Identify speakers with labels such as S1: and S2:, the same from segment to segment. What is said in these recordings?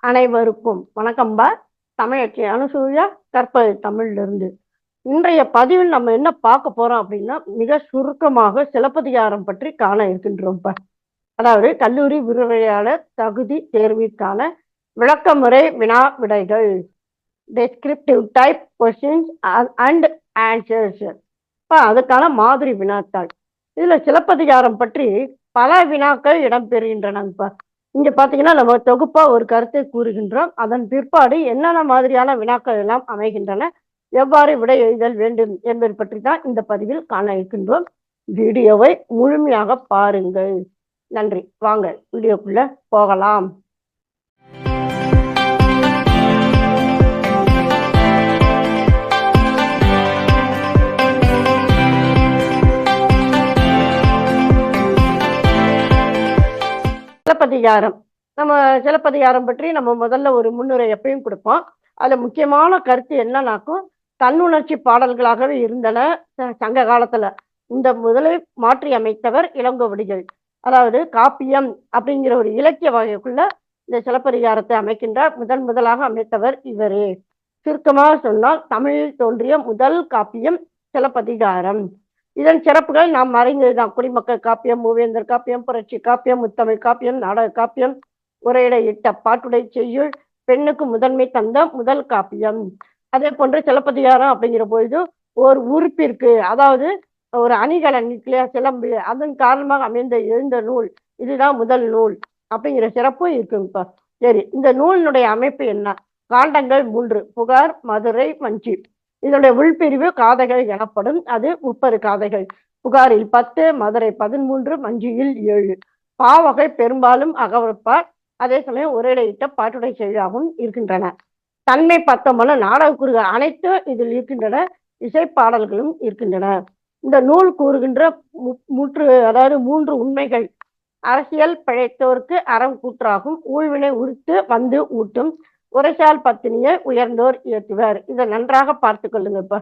S1: அனைவருக்கும் வணக்கம்பா. தமிழச்சி அனுசூயா, கற்பது தமிழிலிருந்து. இன்றைய பதிவில் நம்ம என்ன பார்க்க போறோம் அப்படின்னா, மிக சுருக்கமாக சிலப்பதிகாரம் பற்றி காண இருக்கின்றோம்ப்பா. அதாவது கல்லூரி விரிவுரையாளர் தகுதி தேர்விற்கான விளக்கமுறை வினா விடைகள், descriptive type questions and answers. அதுக்கான மாதிரி வினாத்தாள். இதுல சிலப்பதிகாரம் பற்றி பல வினாக்கள் இடம்பெறுகின்றனப்பா. இங்க பாத்தீங்கன்னா நம்ம தொகுப்பா ஒரு கருத்தை கூறுகின்றோம். அதன் பிற்பாடு என்னென்ன மாதிரியான வினாக்கள் எல்லாம் அமைகின்றன, எவ்வாறு விடை எழுதல் வேண்டும் என்பது பற்றி தான் இந்த பதிவில் காண இருக்கின்றோம். வீடியோவை முழுமையாக பாருங்கள். நன்றி. வாங்க வீடியோக்குள்ள போகலாம். சிலப்பதிகாரம். நம்ம சிலப்பதிகாரம் பற்றி நம்ம முதல்ல ஒரு முன்னுரை எப்பயும் கொடுப்போம். அதுல முக்கியமான கருத்து என்னன்னாக்கும், தன்னுணர்ச்சி பாடல்களாகவே இருந்தன சங்க காலத்துல. இந்த முதலை மாற்றி அமைத்தவர் இளங்கோவடிகள். அதாவது காப்பியம் அப்படிங்கிற ஒரு இலக்கிய வகைக்குள்ள இந்த சிலப்பதிகாரத்தை அமைக்கின்றார். முதலாக அமைத்தவர் இவரே. சுருக்கமாக சொன்னால் தமிழில் தோன்றிய முதல் காப்பியம் சிலப்பதிகாரம். இதன் சிறப்புகள் நாம் அறிந்ததுதான். குடிமக்கள் காப்பியம், மூவேந்தர் காப்பியம், புரட்சி காப்பியம், முத்தமிழ் காப்பியம், நாடக காப்பியம், உரையிட்ட பாட்டுடை செய்யுள், பெண்ணுக்கு முதன்மை தந்த முதல் காப்பியம். அதே போன்று சிலப்பதிகாரம் அப்படிங்கிற பொழுது ஒரு உறுப்பிற்கு, அதாவது ஒரு அணிகலன் சிலம்பு, அதன் காரணமாக அமைந்த எழுந்த நூல், இதுதான் முதல் நூல் அப்படிங்கிற சிறப்பும் இருக்குங்கப்பா. சரி, இந்த நூலினுடைய அமைப்பு என்ன? காண்டங்கள் 3: புகார், மதுரை, வஞ்சி. இதனுடைய உள்பிரிவு காதைகள் எனப்படும். அது 30 காதைகள். புகாரில் 10, மதுரை 13, வஞ்சியில் 7. பாவகை பெரும்பாலும் அகவற்பார், அதே சமயம் உரையிட்ட பாட்டுடை செய்யாகவும் இருக்கின்றன. தன்மை 19 நாடக கூறுகள் அனைத்து இதில் இருக்கின்றன. இசைப்பாடல்களும் இருக்கின்றன. இந்த நூல் கூறுகின்ற அதாவது 3 உண்மைகள்: அரசியல் பிழைத்தோருக்கு அறம் கூற்றாகும், ஊழ்வினை உறுத்து வந்து ஊட்டும், உரைசால் பத்தினியை உயர்ந்தோர் இயற்றுவர். இதை நன்றாக பார்த்து கொள்ளுங்கப்பா.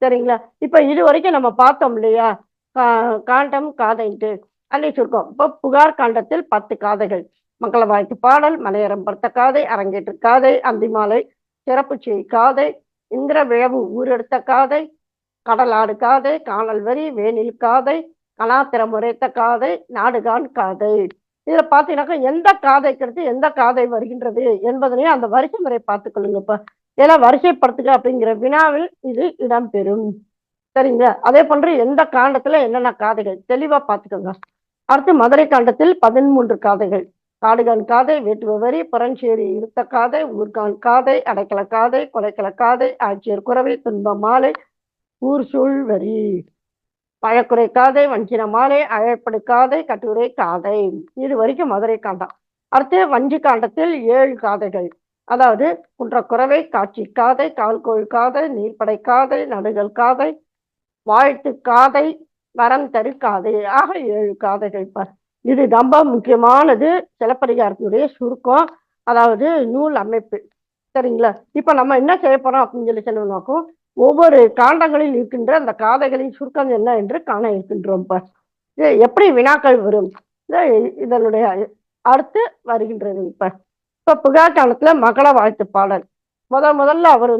S1: சரிங்களா? இப்ப இது வரைக்கும் நம்ம பார்த்தோம் இல்லையா, காண்டம் காதைன்ட்டு அல்லை சுருக்கம். இப்போ புகார் காண்டத்தில் 10 காதைகள்: மங்கள வாழ்த்து பாடல், மலையரம் படுத்த காதை, அரங்கேற்று காதை, அந்திமாலை சிறப்பு செய் காதை, இந்திர விழவு ஊரெடுத்த காதை, கடலாடு காதை, காணல் வரி, வேனில் காதை, கலாத்திரம் உரைத்த காதை, நாடுகான் காதை. இதுல பாத்தீங்கன்னாக்கா எந்த காதைக்கிறது எந்த காதை வருகின்றது என்பதனையும் அந்த வரிசை முறை பார்த்துக் கொள்ளுங்கப்பா. ஏன்னா வரிசைப்படுத்துக அப்படிங்கிற வினாவில் இது இடம்பெறும். சரிங்களா? அதே போன்று எந்த காண்டத்துல என்னென்ன காதைகள் தெளிவா பார்த்துக்கோங்க. அடுத்து மதுரை காண்டத்தில் 13 காதைகள்: காடுகான் காதை, வேட்டுவ வரி, புறஞ்சேரி இருத்த காதை, ஊர்கான் காதை, அடைக்கல காதை, கொலைக்கல காதை, ஆட்சியர் குறவை, துன்ப மாலை, ஊர் சூழ் வரி, பழக்குறை காதை, வஞ்சின மாலை, அழைப்படு காதை, கட்டுரை காதை. இது வரைக்கும் மதுரை காண்டம். அடுத்து வஞ்சி காண்டத்தில் 7 காதைகள். அதாவது குன்றக்குறவை, காட்சி காதை, கால்கோள் காதை, நீர்ப்படை காதை, நடுகள் காதை, வாழ்த்து காதை, வரம் தரு காதை. ஆக 7 காதைகள். இது ரொம்ப முக்கியமானது சிலப்பதிகாரத்தினுடைய சுருக்கம், அதாவது நூல் அமைப்பு. சரிங்களா? இப்ப நம்ம என்ன செய்ய போறோம் அப்படின்னு சொல்லி சொன்னோம்னாக்கும், ஒவ்வொரு காண்டங்களில் இருக்கின்ற அந்த காதைகளின் சுருக்கம் என்ன என்று காண இருக்கின்றோம். இது எப்படி வினாக்கள் வரும், இதனுடைய அடுத்து வருகின்றது. இப்ப புகார் காலத்துல மகள வாழ்த்து பாடல். முதல்ல அவர்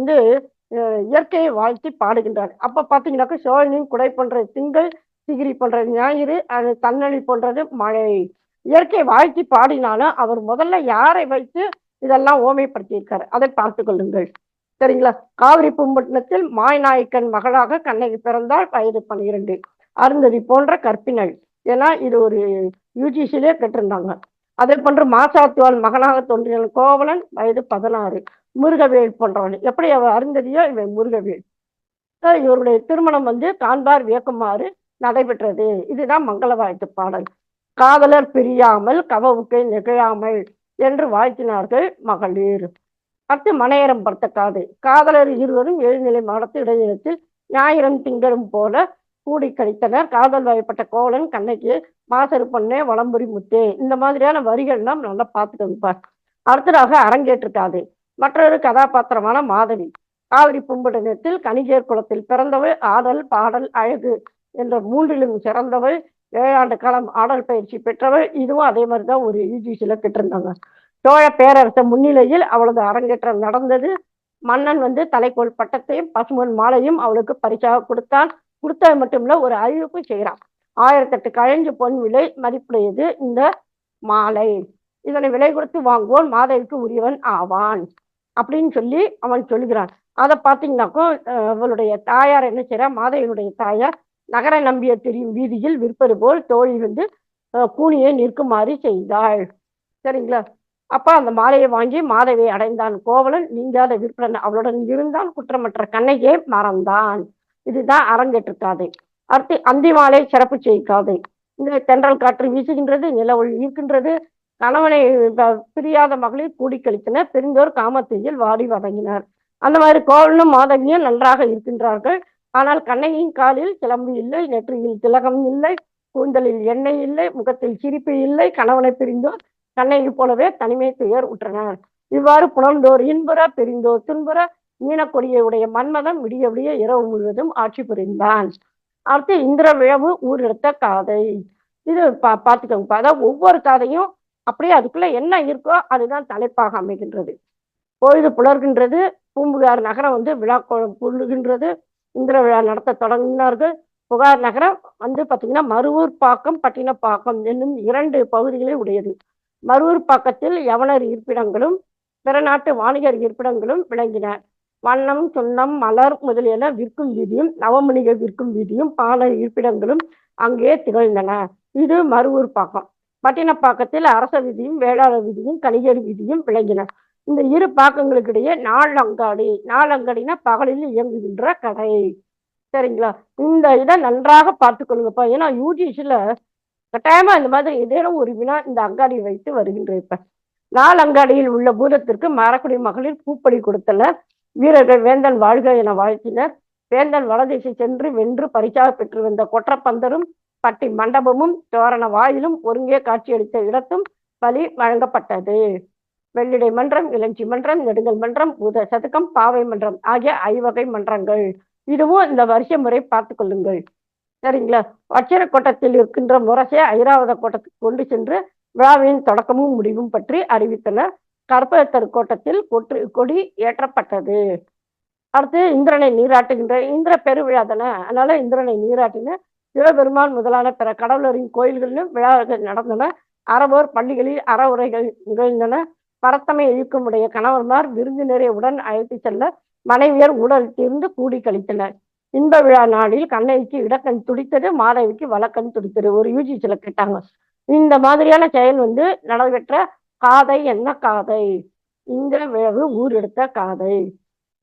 S1: இயற்கையை வாழ்த்தி பாடுகின்றார். அப்ப பாத்தீங்கன்னாக்கா சோழனின் குடை போன்ற திங்கள், சிகிரி போன்ற ஞாயிறு, அது தன்னழி போன்றது மழை. இயற்கை வாழ்த்தி பாடினாலும் அவர் முதல்ல யாரை வைத்து இதெல்லாம் ஓமைப்படுத்தியிருக்காரு, அதை பார்த்து கொள்ளுங்கள். சரிங்களா? காவிரி பூம்பட்டினத்தில் மாய்நாயக்கன் மகளாக கண்ணகி பிறந்தால், வயது 12. அருந்ததி போன்ற கற்பினள். ஏன்னா இது ஒரு யூஜிசிலே கேட்டிருந்தாங்க. அதே போன்று மாசாத்துவான் மகனாக தோன்றிய கோவலன், வயது 16. முருகவேல் போன்றவன். எப்படி அவ அருந்ததியோ இவன் முருகவேல். இவருடைய திருமணம் காண்பார் வியக்குமாறு நடைபெற்றது. இதுதான் மங்கள வாழ்த்து பாடல். காதலர் பிரியாமல், கவவுக்கை நிகழாமல் என்று வாழ்த்தினார்கள் மகளிர். அடுத்து மனையரம் படுத்த காதை. காதலர் இருவரும் எழுநிலை மாடத்து இடையிலத்தில் ஞாயிறம் திங்களும் போல கூடி கழித்தனர். காதல் வயப்பட்ட கோவலன் கண்ணகி, மாசரு பொண்ணே வளம்புரி முத்தே. இந்த மாதிரியான வரிகள்லாம் நல்லா பார்த்துக்கோங்க. அடுத்ததாக அரங்கேற்று காதை. மற்றொரு கதாபாத்திரமான மாதவி. காவிரி பூம்பட்டினத்தில் கணிகேர் குலத்தில் பிறந்தவள். ஆடல், பாடல், அழகு என்ற 3லும் சிறந்தவள். 7 ஆண்டு காலம் ஆடல் பயிற்சி பெற்றவள். இதுவும் அதே மாதிரிதான் ஒரு யூஜிசில கேட்டிருந்தாங்க. சோழ பேரரசர் முன்னிலையில் அவளது அரங்கேற்றம் நடந்தது. மன்னன் தலைக்கோள் பட்டத்தையும் பசுமன் மாலையும் அவளுக்கு பரிசாக கொடுத்தான். கொடுத்தது மட்டுமில்ல, ஒரு அறிவிப்பு செய்கிறான். 1008 கழஞ்சு பொன் விலை மதிப்புடையது இந்த மாலை. இதனை விலை கொடுத்து வாங்குவோன் மாதவிக்கு உரியவன் ஆவான் அப்படின்னு சொல்லி அவன் சொல்லுகிறான். அதை பார்த்தீங்கன்னாக்கோ அவளுடைய தாயார் என்ன செய்யறா, மாதவியினுடைய தாயார் நகர நம்பிய தெரியும் வீதியில் விற்பது போல் தோழி கூனியை நிற்குமாறு செய்தாள். சரிங்களா? அப்ப அந்த மாலையை வாங்கி மாதவியை அடைந்தான் கோவலன். நீங்காத விற்பனன் அவளுடன் இருந்தான். குற்றமற்ற கண்ணையே மறந்தான். இதுதான் அரங்கேற்று காதை. அடுத்து அந்தி மாலை சிறப்பு செய்காதை. இந்த தென்றல் காற்று வீசுகின்றது, நிலவொளி இருக்கின்றது. கணவனை பிரியாத மகளிர் கூடி கழித்தனர். பிரிந்தோர் காமத்தீயில் வாடி வதங்கினர். அந்த மாதிரி கோவலனும் மாதவியும் நன்றாக இருக்கின்றார்கள். ஆனால் கண்ணையின் காலில் சிலம்பு இல்லை, நெற்றியில் திலகம் இல்லை, கூந்தலில் எண்ணெய் இல்லை, முகத்தில் சிரிப்பு இல்லை. கணவனை பிரிந்தோர் கண்ணையை போலவே தனிமை துயர் உற்றனர். இவ்வாறு புணர்ந்தோர் இன்புற பிரிந்தோர் துன்புற மீனக்கொடியை உடைய மன்மதன் விடிய விடிய இரவு முழுவதும் ஆட்சி புரிந்தான். அடுத்து இந்திர விழவு ஊரெடுத்த காதை. இது பார்த்துக்கோங்க. அதாவது ஒவ்வொரு காதையும் அப்படியே அதுக்குள்ள என்ன இருக்கோ அதுதான் தலைப்பாக அமைகின்றது. பொழுது புலர்கின்றது. பூம்புகார் நகரம் விழா புல்லுகின்றது. இந்திர விழா நடத்த தொடங்கினார்கள். புகார் நகரம் பார்த்தீங்கன்னா மருவூர் பாக்கம் பட்டினப்பாக்கம் என்னும் 2 பகுதிகளை உடையது. மருவூர் பாக்கத்தில் யவனர் இருப்பிடங்களும் பிற நாட்டு வாணிகர் இருப்பிடங்களும் விளங்கின. வண்ணம் சுண்ணம் மலர் முதலியன விற்கும் வீதியும் நவமணிகள் விற்கும் வீதியும் பாலர் இருப்பிடங்களும் அங்கே திகழ்ந்தன. இது மருவூர் பாக்கம். பட்டினப்பாக்கத்தில் அரச வீதியும் வேளாளர் வீதியும் கணிகர் வீதியும் விளங்கின. இந்த இரு பாக்கங்களுக்கு இடையே நாளங்காடி. நாளங்காடினா பகலில் இயங்குகின்ற கடை. சரிங்களா? இந்த இதை நன்றாக பார்த்துக்கொள்ளுங்கப்பா. ஏன்னா யூஜிசில கட்டாயமா இந்த மாதிரி ஏதேனும் ஒரு வினா இந்த அங்காடி வைத்து வருகின்ற. இப்ப நாளங்காடியில் உள்ள பூதத்திற்கு மரக்குடி மகளிர் பூப்படி கொடுத்தனர். வீரர்கள் வேந்தன் வாழ்க என வாழ்த்தினர். வேந்தன் வடதிசை சென்று வென்று பரிசாக பெற்று வந்த கொற்றப்பந்தரும் பட்டி மண்டபமும் தோரண வாயிலும் ஒருங்கே காட்சியளித்த இடத்தும் பலி வழங்கப்பட்டது. வெள்ளிடை மன்றம், இளஞ்சி மன்றம், நெடுங்கல் மன்றம், பூத சதுக்கம், பாவை மன்றம் ஆகிய 5 வகை மன்றங்கள். இதுவும் இந்த வரிசை முறை பார்த்து கொள்ளுங்கள். சரிங்களா? வச்சிர கோட்டத்தில் இருக்கின்ற முரசை ஐராவத கோட்டத்துக்கு கொண்டு சென்று விழாவின் தொடக்கமும் முடிவும் பற்றி அறிவித்தனர். கற்பகத்தர் கோட்டத்தில் கொடி ஏற்றப்பட்டது. அடுத்து இந்திரனை நீராட்டுகின்ற இந்திர பெருவிழா தானே, அதனால இந்திரனை நீராட்டின. சிவபெருமான் முதலான பிற கடவுளரின் கோயில்களிலும் விழாக்கள் நடந்தன. அறவோர் பள்ளிகளில் அறவுரைகள் நிகழ்ந்தன. பரத்தமை இழுக்குமுடைய கணவன்மார் விருந்தினரை உடன் அழைத்து செல்ல மனைவியர் உடல் தீர்ந்து கூடி கழித்தனர். இன்ப விழா நாளில் கண்ணைக்கு இடக்கண் துடித்தது, மாதவிக்கு வழக்கண் துடித்தது. ஒரு யூஜிசில கேட்டாங்க. இந்த மாதிரியான செயல் நடைபெற்ற காதை என்ன காதை? இந்திர விழவு ஊர் எடுத்த காதை.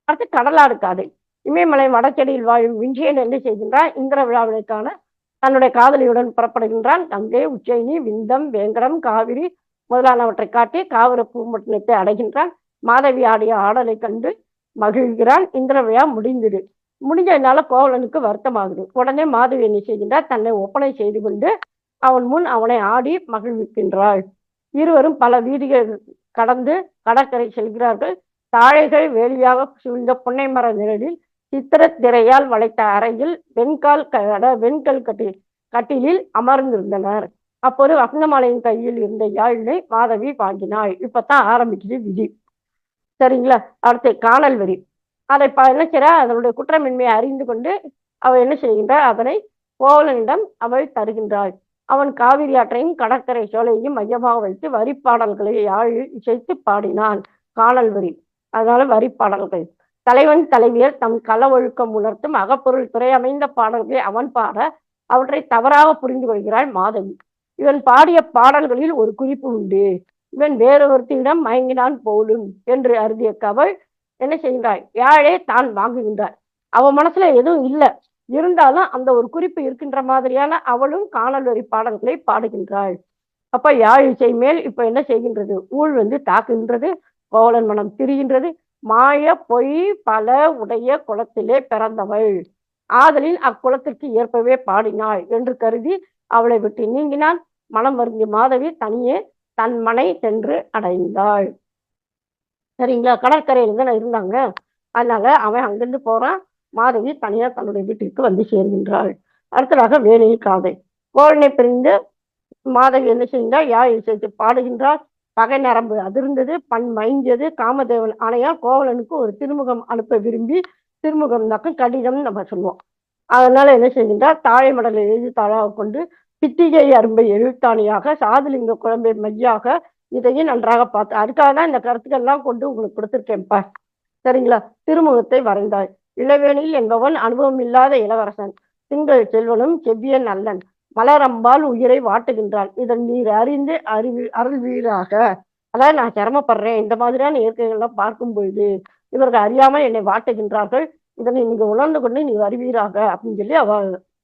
S1: அடுத்து கடலாடு காதை. இமயமலை வடச்செடியில் வாழும் விஞ்சியன் என்ன செய்கின்றான்? இந்திர விழாவிற்கான தன்னுடைய காதலியுடன் புறப்படுகின்றான். கங்கை, உச்சைனி, விந்தம், வேங்கடம், காவிரி முதலானவற்றை காட்டி காவிர பூம்பட்டினத்தை அடைகின்றான். மாதவி ஆடிய ஆடலை கண்டு மகிழ்கிறான். இந்திர விழா முடிந்தது. முடிஞ்சதுனால கோவலனுக்கு வருத்தமாகுது. உடனே மாதவி என்ன செய்கின்றார்? தன்னை ஒப்பனை செய்து கொண்டு அவன் முன் அவனை ஆடி மகிழ்விக்கின்றாள். இருவரும் பல வீதிகள் கடந்து கடற்கரை செல்கிறார்கள். தாழைகள் வேலியாக சூழ்ந்த புன்னை மர நிழலில் சித்திர திரையால் வளைத்த அறையில் வெண்கல் கட்டிலில் அமர்ந்திருந்தனர். அப்போது வசந்தமாலையின் கையில் இருந்த யாழினை மாதவி வாங்கினாள். இப்பதான் ஆரம்பிக்குது விதி. சரிங்களா? அடுத்து காணல் வரி. அதை என்ன செய்றா? அதனுடைய குற்றமின்மையை அறிந்து கொண்டு அவள் என்ன செய்கின்றாள்? அதனை கோவலனிடம் அவள் தருகின்றாள். அவன் காவிரி ஆற்றையும் கடற்கரை சோலையையும் மையமாக வைத்து வரிப்பாடல்களை யாழில் இசைத்து பாடினான். காணல் வரி, அதனால வரிப்பாடல்கள். தலைவன் தலைவியர் தம் கள ஒழுக்கம் உணர்த்தும் அகப்பொருள் துறை அமைந்த பாடல்களை அவன் பாட அவற்றை தவறாக புரிந்து கொள்கிறாள் மாதவி. இவன் பாடிய பாடல்களில் ஒரு குறிப்பு உண்டு. இவன் வேறொருத்தியிடம் மயங்கினான் போலும் என்று அருதிய கவள் என்ன செய்கின்றாள்? யாழே தான் வாங்குகின்றாள். அவன் மனசுல எதுவும் இல்லை, இருந்தாலும் அந்த ஒரு குறிப்பு இருக்கின்ற மாதிரியான அவளும் காணல் வரி பாடல்களை பாடுகின்றாள். அப்ப யாழ் இசை மேல் இப்ப என்ன செய்கின்றது? ஊழ் தாக்குகின்றது. கோவலன் மனம் திரிகின்றது. மாய பொய் பல உடைய குளத்திலே பிறந்தவள் ஆதலின் அக்குளத்திற்கு ஏற்பவே பாடினாள் என்று கருதி அவளை விட்டு நீங்கினான். மனம் வருந்திய மாதவி தனியே தன் மனை சென்று அடைந்தாள். சரிங்களா? கடற்கரையில தான் இருந்தாங்க. அதனால அவன் அங்கிருந்து போறான். மாதவி தனியா தன்னுடைய வீட்டிற்கு சேர்கின்றாள். அடுத்ததாக வேலையில் காதை. கோவலனை பிரிந்து மாதவி என்ன செய்கின்றாள்? யாழ் இசைத்து பாடுகின்றாள். பகை நரம்பு அதிர்ந்தது, பண் மயங்கியது. காமதேவன் ஆணையால் கோவலனுக்கு ஒரு திருமுகம் அனுப்ப விரும்பி, திருமுகம்னாக்க கடிதம் நம்ம சொல்லுவோம். அதனால என்ன செய்கின்றார், தாழை மடலை எழுத்தாளாக கொண்டு பித்திகை அரும்பை எழுத்தாணியாக சாதுலிங்க குழம்பை மையாக இதையும் நன்றாக பார்த்து, அதுக்காக தான் இந்த கருத்துக்கள் எல்லாம் கொண்டு உங்களுக்கு கொடுத்துருக்கேன்ப்பா. சரிங்களா? திருமுகத்தை வரைந்தாய். இளவேனில் என்பவன் அனுபவம் இல்லாத இளவரசன், திங்கள் செல்வனும் செவ்வியன் அல்லன், மலரம்பால் உயிரை வாட்டுகின்றான், இதன் நீர் அறிந்து அருள்வீராக. அதாவது நான் சிரமப்படுறேன், இந்த மாதிரியான இயற்கைகள்லாம் பார்க்கும் பொழுது இவர்கள் அறியாமல் என்னை வாட்டுகின்றார்கள், இதனை நீங்க உணர்ந்து கொண்டு நீ அறிவீராக அப்படின்னு சொல்லி அவ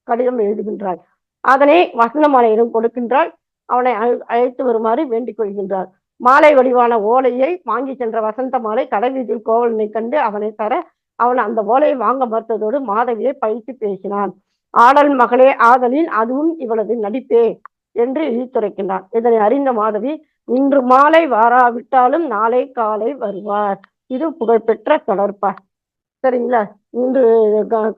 S1: கடிதம் எழுதுகின்றாள். அதனை வசந்தமாலையிடம் கொடுக்கின்றாள். அவனை அழைத்து வருமாறு வேண்டிக் கொள்கின்றாள். மாலை வடிவான ஓலையை வாங்கி சென்ற வசந்த மாலை கடைவீதியில் கோவலனை கண்டு அவனை தர அவன் அந்த ஓலையை வாங்க மறுத்ததோடு மாதவியை பழித்து பேசினான். ஆடல் மகளே ஆதலின் அதுவும் இவளது நடிப்பே என்று இழித்துரைக்கின்றான். இதனை அறிந்த மாதவி, இன்று மாலை வாராவிட்டாலும் நாளை காலை வருவார். இது புகழ்பெற்ற தொடர்பா. சரிங்களா? இன்று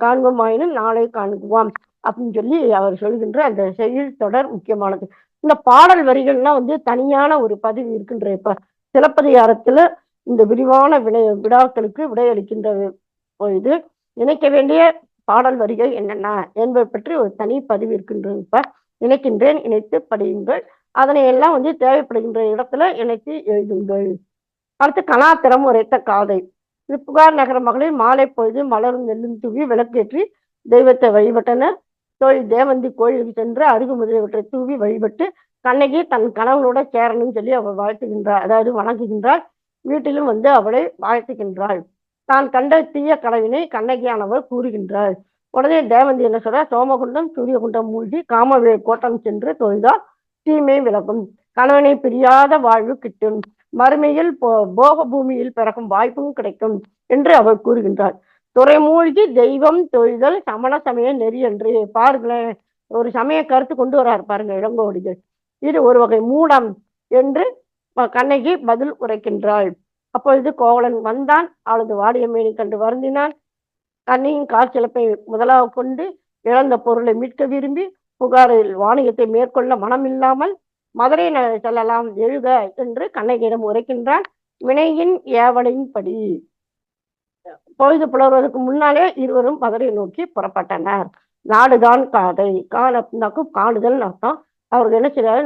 S1: காண்போமாயினும் நாளை காண்குவாம் அப்படின்னு சொல்லி அவர் சொல்கின்ற அந்த செயல் தொடர் முக்கியமானது. இந்த பாடல் வரிகள்லாம் தனியான ஒரு பதிவு இருக்கின்ற இப்ப சிலப்பதிகாரத்துல இந்த விரிவான விடாக்களுக்கு விடையளிக்கின்ற பொழுது இணைக்க வேண்டிய பாடல் வரிகள் என்னென்ன என்பதை பற்றி ஒரு தனி பதிவு இருக்கின்றது. இப்ப இணைக்கின்றேன், இணைத்து படியுங்கள். அதனை எல்லாம் தேவைப்படுகின்ற இடத்துல இணைத்து எழுதுங்கள். அடுத்து கலாத்திரம் உரைத்த காதை. இது புகார் நகர மகளிர் மாலை பொழுது மலரும் நெல்லும் தூவி விளக்கேற்றி தெய்வத்தை வழிபட்டனர். தேவந்தி கோயிலுக்கு சென்று அருகு முதலியவற்றை தூவி வழிபட்டு கண்ணகி தன் கணவனோட சேரணும்னு சொல்லி அவள் வாழ்த்துகின்றாள், அதாவது வணங்குகின்றாள். வீட்டிலும் அவளை வாழ்த்துகின்றாள். தான் கண்ட தீய கனவினை கண்ணகியானவள் கூறுகின்றாள். உடனே தேவந்தி என்ன சொல்ற, சோமகுண்டம் சூரியகுண்டம் மூழ்கி காமவே கோட்டம் சென்று தொழுதால் தீமை விலகும், கணவனை பிரியாத வாழ்வு கிட்டும், மறுமையில் போக பூமியில் பிறக்கும் வாய்ப்பும் கிடைக்கும் என்று அவள் கூறுகின்றாள். துறைமூழ்கி தெய்வம் தொழுதல் சமண சமய நெறி என்று. பாருங்களேன், ஒரு சமய கருத்து கொண்டு வராரு பாருங்க இளங்கோவடிகள். இது ஒரு வகை மூடம் என்று கண்ணகி பதில் உரைக்கின்றாள். அப்பொழுது கோவலன் வந்தான். அவளது வாடியம்மேனி கண்டு வருந்தினான். கண்ணியின் காற்சிலப்பை முதலாக கொண்டு இழந்த பொருளை மீட்க விரும்பி புகாரில் வாணிகத்தை மேற்கொள்ள மனமில்லாமல் மதுரை செல்லலாம் எழுக என்று கண்ணகியிடம் உரைக்கின்றான். வினையின் ஏவலின்படி பொழுது புலர்வதற்கு முன்னாலே இருவரும் மதுரை நோக்கி புறப்பட்டனர். நாடுதான் காதை. காணக்கும் காணுதல் அர்த்தம். அவர்கள் என்ன செய்யறாரு,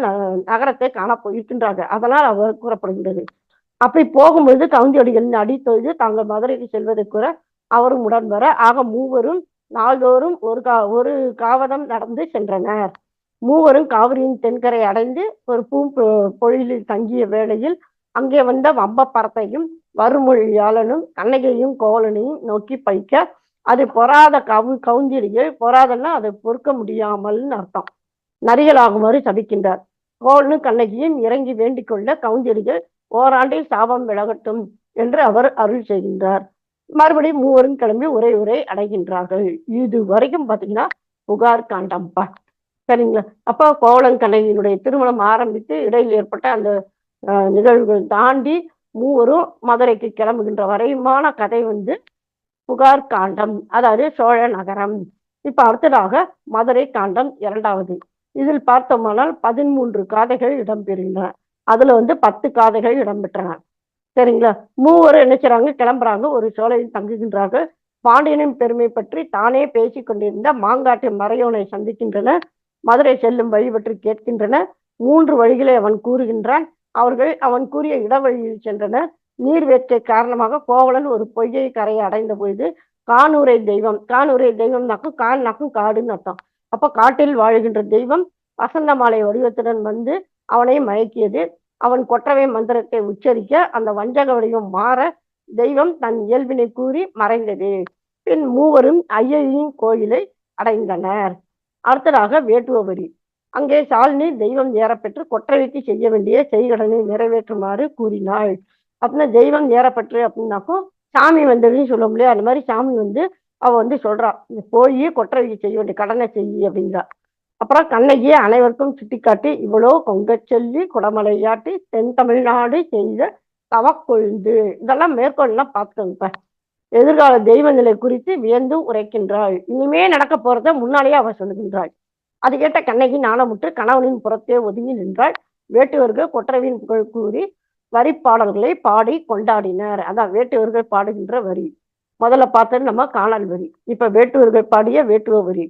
S1: நகரத்தை காண போயிருக்கின்றார்கள். அதனால் அவர் கூறப்படுகின்றது. அப்படி போகும்பொழுது கவுந்தியடிகளின் அடி தொழுது தாங்கள் மதுரைக்கு செல்வதை கூற அவரும் உடன் வர, ஆக மூவரும் நாள்தோறும் ஒரு காவதம் நடந்து சென்றனர். மூவரும் காவிரியின் தென்கரை அடைந்து ஒரு பொழிலில் தங்கிய வேளையில் அங்கே வந்த வம்பப்பரத்தையும் வருமொழியாளனும் கண்ணகியையும் கோவலனையும் நோக்கி பைக்க, அது பொறாத கவுந்தியடிகள், பொறாதன்னா அதை பொறுக்க முடியாமல்னு அர்த்தம், நரிகளாகுமாறு சபிக்கின்றார். கோவலனும் கண்ணகியும் இறங்கி வேண்டிக் கொள்ள கவுந்தியடிகள் ஓராண்டில் சாபம் விலகட்டும் என்று அவர் அருள் செய்கின்றார். மறுபடியும் மூவரும் கிளம்பி உரை அடைகின்றார்கள். இது வரைக்கும் பாத்தீங்கன்னா புகார் காண்டம்பா. சரிங்களா? அப்ப கோவலன் கண்ணகியினுடைய திருமணம் ஆரம்பித்து இடையில் ஏற்பட்ட அந்த நிகழ்வுகள் தாண்டி மூவரும் மதுரைக்கு கிளம்புகின்ற வரையுமான கதை புகார் காண்டம், அதாவது சோழ நகரம். இப்ப அடுத்ததாக மதுரை காண்டம் இரண்டாவது. இதில் பார்த்தோமானால் 13 காதைகள் இடம்பெறுகின்றன. அதுல 10 காதைகள் இடம்பெற்றன. சரிங்களா? மூவரும் என்ன செய்றாங்க, கிளம்புறாங்க. ஒரு சோலையில் தங்குகின்றார்கள். பாண்டியனின் பெருமை பற்றி தானே பேசிக் கொண்டிருந்த மாங்காட்டு மறையோனை சந்திக்கின்றன. மதுரை செல்லும் வழி பற்றி கேட்கின்றன. 3 வழிகளை அவன் கூறுகின்றான். அவர்கள் அவன் கூறிய இடவழியில் சென்றனர். நீர்வேட்கை காரணமாக கோவலன் ஒரு பொய்யை கரையை அடைந்த பொழுது காணூரை தெய்வம்னாக்கும் கால்னாக்கும் காடுன்னு அர்த்தம். அப்ப காட்டில் வாழ்கின்ற தெய்வம் வசந்த மாலை வடிவத்துடன் அவனை மயக்கியது. அவன் கொற்றவை மந்திரத்தை உச்சரிக்க அந்த வஞ்சக வடிவம் மாற தெய்வம் தன் இயல்பினை கூறி மறைந்தது. பின் மூவரும் ஐயையின் கோயிலை அடைந்தனர். அடுத்ததாக வேட்டுவபடி. அங்கே சாலினி தெய்வம் ஏறப்பெற்று கொற்றவைக்கு செய்ய வேண்டிய செய்கடனை நிறைவேற்றுமாறு கூறினாள். அப்படின்னா தெய்வம் ஏறப்பெற்று அப்படின்னாக்கும் சாமி வந்ததுன்னு சொல்ல முடியாது. அந்த மாதிரி சாமி அவ சொல்றா, போய் கொற்றவைக்கு செய்ய வேண்டிய கடனை செய்ய அப்படிங்கிறா. அப்புறம் கண்ணகியை அனைவருக்கும் சுட்டிக்காட்டி, இவ்வளோ கொங்க சொல்லி குடமலையாட்டி தென் தமிழ்நாடு செய்த தவக்கொழுந்து, இதெல்லாம் மேற்கொள்ளலாம் பார்த்துக்கோங்க. எதிர்கால தெய்வ நிலை குறித்து வியந்து உரைக்கின்றாள். இனிமே நடக்க போறத முன்னாலேயே அவ சொல்லுகின்றாள். அது கேட்ட கண்ணகி நாணமுற்று கணவனின் புறத்தே ஒதுங்கி நின்றாள். வேட்டுவர்கள் கொற்றவையின் புகழ் கூறி வரி பாடல்களை பாடி கொண்டாடினர். அதான் வேட்டுவர்கள் பாடுகின்ற வரி. முதல்ல பார்த்தது நம்ம காணல் வரி. இப்ப வேட்டுவர்கள் பாடிய வேட்டுவ வரி.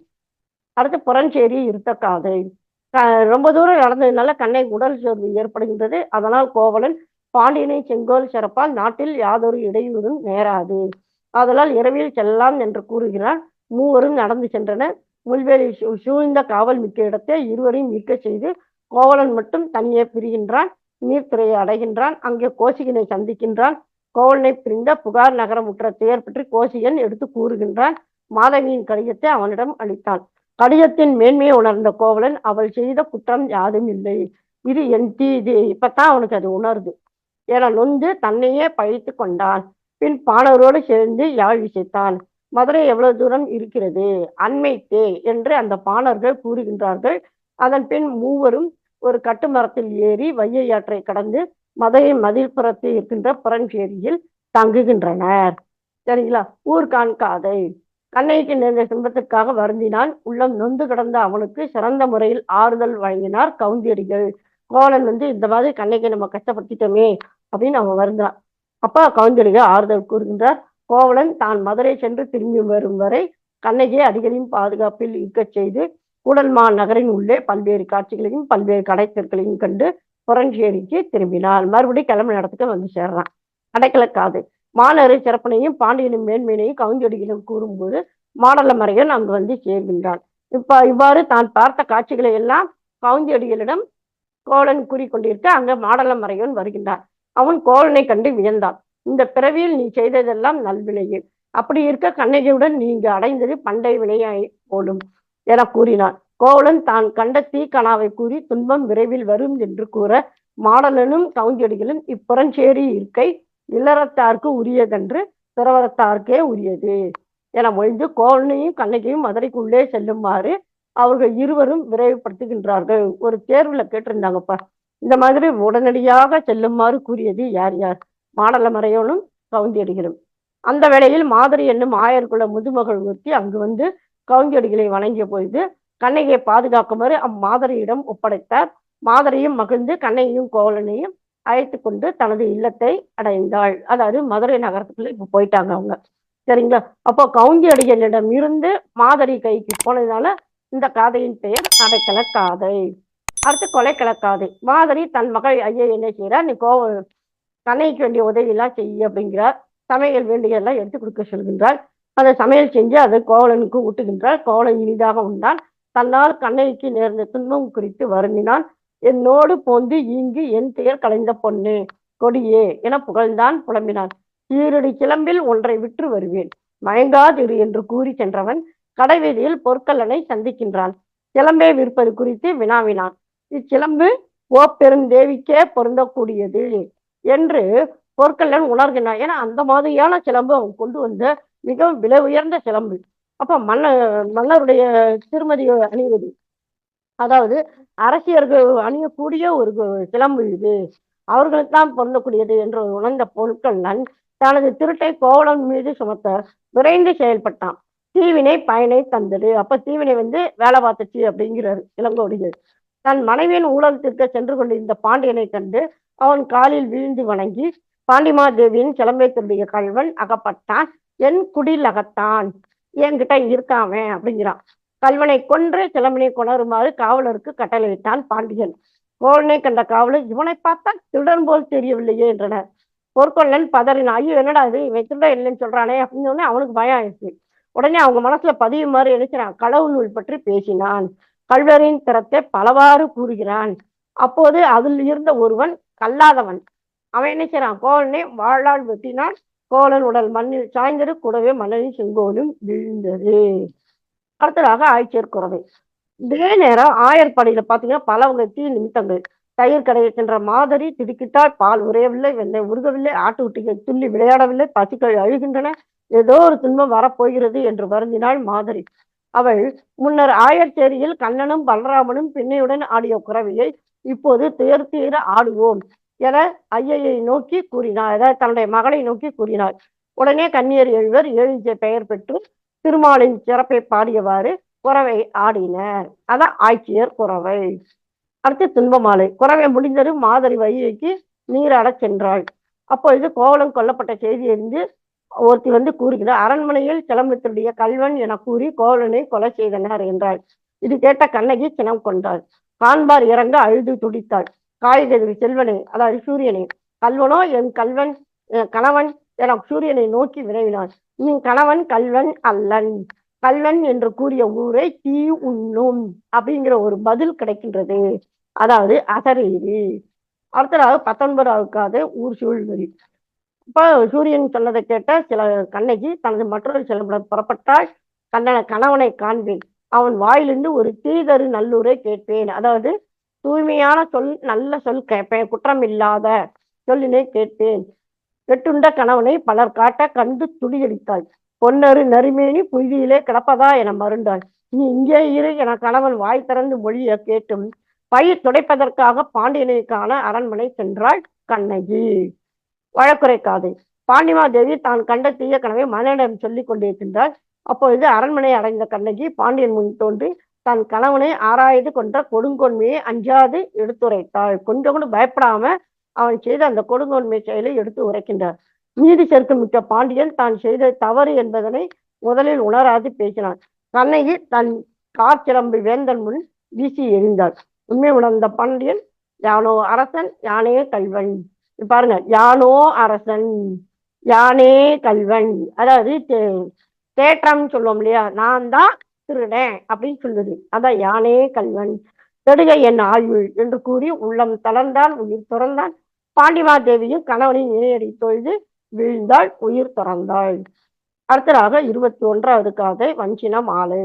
S1: அடுத்து புறஞ்சேரி இருத்த காதை. ரொம்ப தூரம் நடந்ததுனால கண்ணை உடல் சோர்வு ஏற்படுகின்றது. அதனால் கோவலன் பாண்டியனை செங்கோல் சிறப்பால் நாட்டில் யாதொரு இடையூறும் நேராது. அதனால் இரவில் செல்லலாம் என்று கூறுகிறார். மூவரும் நடந்து சென்றனர். முள்வேலி சூழ்ந்த காவல் மிக்க இடத்தை இருவரையும் மிக்க செய்து கோவலன் மட்டும் தனியே பிரிகின்றான். நீர்த்துறையை அடைகின்றான். அங்கே கோசிகனை சந்திக்கின்றான். கோவலனை பிரிந்த புகார் நகரம் உற்ற துயர் பற்றி கோசிகன் எடுத்து கூறுகின்றான். மாதவியின் கடிதத்தை அவனிடம் அளித்தான். கடிதத்தின் மேன்மையை உணர்ந்த கோவலன் அவள் செய்த குற்றம் யாதும் இல்லை, இது என் தீது. இப்பதான் அவனுக்கு அது உணருது. என நொந்து தன்னையே பழித்து கொண்டான். பின் பாணரோடு சேர்ந்து யாழ் இசைத்தான். மதுரை எவ்வளவு தூரம் இருக்கிறது, அண்மைத்தே என்று அந்த பாணர்கள் கூறுகின்றார்கள். அதன் பின் மூவரும் ஒரு கட்டுமரத்தில் ஏறி வையையாற்றை கடந்து மதுரை மதில்புறத்தில் இருக்கின்ற புறஞ்சேரியில் தங்குகின்றனர். சரிங்களா? ஊர் காண்காதை. கண்ணைக்கு நேர்ந்த துன்பத்திற்காக வருந்தினான். உள்ளம் நொந்து கிடந்த அவனுக்கு சிறந்த முறையில் ஆறுதல் வழங்கினார் கவுந்தியடிகள். கோவலன் இந்த மாதிரி கண்ணைக்கு நம்ம கஷ்டப்படுத்திட்டோமே அப்படின்னு அவன் வருந்தான். அப்ப கவுந்தியடிகள் ஆறுதல் கூறுகின்றார். கோவலன் தான் மதுரை சென்று திரும்பி வரும் வரை கண்ணகியை அடிகளின் பாதுகாப்பில் இருக்கச் செய்து கூடல்மா நகரின் உள்ளே பல்வேறு காட்சிகளையும் பல்வேறு கடைத்தெற்களையும் கண்டு புறஞ்சேரிக்கு திரும்பினான். மறுபடியும் கிளம்பு இடத்துக்கு சேர்றான். கடைக்கிழக்காது மாநகரை சிறப்பினையும் பாண்டியனின் மேன்மையினையும் கவுந்தியடிகளும் கூறும்போது மாடலமறையன் அங்கு சேர்கின்றான். இவ்வாறு தான் பார்த்த காட்சிகளை எல்லாம் கவுந்தியடிகளிடம் கோவலன் கூறிக்கொண்டிருக்க அங்க மாடலமறையன் வருகின்றான். அவன் கோவலனை கண்டு வியந்தான். இந்த பிறவியில் நீ செய்ததெல்லாம் நல்வினையே, அப்படி இருக்க கண்ணகியுடன் நீங்க அடைந்தது பண்டை வினையாய் போலும் என கூறினான். கோவலன் தான் கண்ட தீக்கணாவை கூறி துன்பம் விரைவில் வரும் என்று கூற மாடலனும் கவுந்தியடிகளும் இப்புறஞ்சேரி இருக்கை இல்லறத்தார்க்கு உரியதென்று துறவரத்தார்க்கே உரியது என மொழிந்து கோவலனையும் கண்ணகியும் மதுரைக்குள்ளே செல்லுமாறு அவர்கள் இருவரும் விரைவுபடுத்துகின்றார்கள். ஒரு தேர்வுல கேட்டிருந்தாங்கப்பா, இந்த மாதிரி உடனடியாக செல்லுமாறு கூறியது யார் யார்? மாடலமறையோனும் கவுந்தியடிகளும். அந்த வேளையில் மாதரி என்னும் ஆயர்குல முதுமகள் ஒருத்தி அங்கு கவுந்தியடிகளை வணங்கிய பொழுது கண்ணகியை பாதுகாக்குமாறு அம்மாதரியிடம் ஒப்படைத்தார். மாதரியும் மகிழ்ந்து கண்ணகியும் கோவலனையும் அழைத்து கொண்டு தனது இல்லத்தை அடைந்தாள். அதாவது மதுரை நகரத்துக்குள்ள இப்ப போயிட்டாங்க அவங்க. சரிங்களா? அப்போ கவுந்தியடிகளிடம் இருந்து மாதரி கைக்கு போனதுனால இந்த காதையின் பெயர் அடைக்கல காதை. அடுத்து கொலைக்கல காதை. மாதரி தன் மகள் ஐயா என்ன செய்யறார், நீ கண்ணைக்கு வேண்டிய உதவியெல்லாம் செய்ய அப்படிங்கிறார். சமையல் வேண்டியெல்லாம் எடுத்து கொடுக்க சொல்கின்றாள். அதை சமையல் செஞ்சு அதை கோவலனுக்கு ஊட்டுகின்றாள். கோவலன் இனிதாக உண்டான். தன்னால் கண்ணைக்கு நேர்ந்த துன்பம் குறித்து வருந்தினான். என்னோடு போந்து ஈங்கு என் பெயர் கலைந்த பொண்ணு கொடியே என புகழ்ந்தான், புலம்பினான். ஈரடி கிளம்பில் ஒன்றை விற்று வருவேன், மயங்காதிரு என்று கூறி சென்றவன் கடைவீதியில் பொற்கல்லனை சந்திக்கின்றான். சிலம்பை விற்பது குறித்து வினாவினான். இச்சிலம்பு பெருந்தேவிக்கே பொருந்தக்கூடியது என்று பொற்கல்லன் உணர்கின்றான். ஏன்னா அந்த மாதிரியான சிலம்பு அவன் கொண்டு வந்த மிகவும் விலை உயர்ந்த சிலம்பு. அப்ப மன்னருடைய திருமதி அணிவது, அதாவது அரசியர்கள் அணியக்கூடிய ஒரு சிலம்பு இது, அவர்களுக்கு தான் பொருந்தக்கூடியது என்று உணர்ந்த பொருட்கள் தனது திருட்டை கோவலன் மீது சுமத்த விரைந்து செயல்பட்டான். தீவினை பயனை தந்தது. அப்ப தீவினை வேலை பார்த்துச்சு அப்படிங்கிறாரு இளங்கோடிகள். தன் மனைவியின் ஊழலத்திற்கு சென்று கொண்டிருந்த பாண்டியனை கண்டு அவன் காலில் வீழ்ந்து வணங்கி, பாண்டிமாதேவியின் சிலம்பை திருடிய கல்வன் அகப்பட்டான், என் குடில் அகத்தான், என்கிட்ட இருக்காம அப்படிங்கிறான். கல்வனை கொன்று சிலம்பினை கொணருமாறு காவலருக்கு கட்டளையிட்டான் பாண்டியன். கோவலனை கண்ட காவலர் இவனை பார்த்தா திருடன் போல் தெரியவில்லையே என்றனர். பொற்கொள்ளன் பதறினான். ஐயோ என்னடா இது, இவன் திருட இல்லைன்னு சொல்றானே அப்படின்னு அவனுக்கு பயம் ஆயிடுச்சு. உடனே அவங்க மனசுல பதியுமாறு நினைக்கிறான். களவு நூல் பற்றி பேசினான். கல்வரின் திறத்தை பலவாறு கூறுகிறான். அப்போது அதில் இருந்த ஒருவன் கல்லாதவன். அவன் என்ன செய்யறான், கோவலனை வாழால் வெட்டினான். கோவலன் உடல் மண்ணில் சாய்ந்தது, கூடவே மன்னனின் செங்கோலும் விழுந்தது. அடுத்ததாக ஆய்ச்சியர் குறவை. இதே நேரம் ஆயர்படையில பாத்தீங்கன்னா பல வகை தீ நிமித்தங்கள். தயிர் கடையை சென்ற மாதரி திடுக்கிட்டால் பால் உறையவில்லை, வெண்ணெய் உருகவில்லை, ஆட்டு குட்டிகள் துள்ளி விளையாடவில்லை, பசுக்கள் அழுகின்றன, ஏதோ ஒரு துன்பம் வரப்போகிறது என்று வருந்தினாள் மாதரி. அவள் முன்னர் ஆயர்ச்சேரியில் கண்ணனும் பலராமனும் பின்னையுடன் ஆடிய குறவையை இப்போது துயர் தீர ஆடுவோம் என ஐயையை நோக்கி கூறினார். அதாவது தன்னுடைய மகளை நோக்கி கூறினார். உடனே கன்னியர் எழுவர் ஏழிசை பெயர் பெற்று திருமாலின் சிறப்பை பாடியவாறு குறவை ஆடினர். அதான் ஆய்ச்சியர் குறவை. அடுத்து துன்பமாலை. குறவை முடிந்தது மாதரி வைகைக்கு நீராடச் சென்றாள். அப்பொழுது கோவலன் கொல்லப்பட்ட செய்தி அறிந்து ஒருத்தி வந்து கூறுகிறார், அரண்மனையில் சிலம்பத்தினுடைய கல்வன் என கூறி கோவலனை கொலை செய்தனர் என்றாள். இது கேட்ட கண்ணகி சினம் கொண்டாள். காண்பார் இறங்க அழுது துடித்தாள். காய்கறி செல்வனே, அதாவது சூரியனே, கல்வனோ என் கணவன் என சூரியனை நோக்கி விரைவினான். நீ கணவன் கல்வன் அல்லன், கல்வன் என்று கூறிய ஊரை தீ உண்ணும் அப்படிங்கிற ஒரு பதில் கிடைக்கின்றது. அதாவது அசரீரி. அடுத்ததாக 19வது ஊர் சூழ்வரி. இப்ப சூரியன் சொன்னதை கேட்ட சில கண்ணகி தனது மற்றொரு செல்வம் புறப்பட்டால் கணவனை காண்பேன், அவன் வாயிலிருந்து ஒரு தீதரு நல்லூரை கேட்பேன். அதாவது தூய்மையான சொல், நல்ல சொல் கேட்பேன், குற்றம் இல்லாத சொல்லினை கேட்பேன். வெட்டுண்ட கணவனை பலர் காட்ட கண்டு துடியடித்தாள். பொன்னரு நறுமேனி புய்தியிலே கிடப்பதா என மருண்டாள். நீ இங்கே இரு என கணவன் வாய் திறந்து மொழிய கேட்டும் பயிர் துடைப்பதற்காக பாண்டியனை காண அரண்மனை சென்றாள் கண்ணகி. வழக்குரைக்காது. பாண்டிமாதேவி தான் கண்ட தீய கனவை மன்னனிடம் சொல்லிக் கொண்டிருக்கின்றாள். அப்பொழுது அரண்மனை அடைந்த கண்ணகி பாண்டியன் முன் தோன்றி தன் கணவனை ஆராய்ந்து கொண்ட கொடுங்கொன்மையை அஞ்சாது எடுத்துரைத்தாள். கொஞ்சம் கூட பயப்படாம அவன் செய்த அந்த கொடுங்கொன்மை செயலை எடுத்து உரைக்கின்றார். நீதி செருக்கு மிக்க பாண்டியன் தான் செய்த தவறு என்பதனை முதலில் உணராது பேசினான். கண்ணகி தன் காற்சிலம்பு வேந்தன் முன் வீசி எறிந்தாள். உண்மை உணர்ந்த பாண்டியன், யானோ அரசன் யானே கல்வன். பாருங்க, யானோ அரசன் யானே கல்வன், அதாவது தேற்றம் சொல்லுவோம் இல்லையா, நான் தான் திருடேன் அப்படின்னு சொல்லுது. அதான் யானே கல்வன். தெடுக என் ஆயுள் என்று கூறி உள்ளம் தளர்ந்தான், உயிர் துறந்தான். பாண்டிமாதேவியும் கணவனின் இணையடி தொழுது வீழ்ந்தாள், உயிர் துறந்தாள். அடுத்ததாக 21வது காதை வஞ்சின மாலை.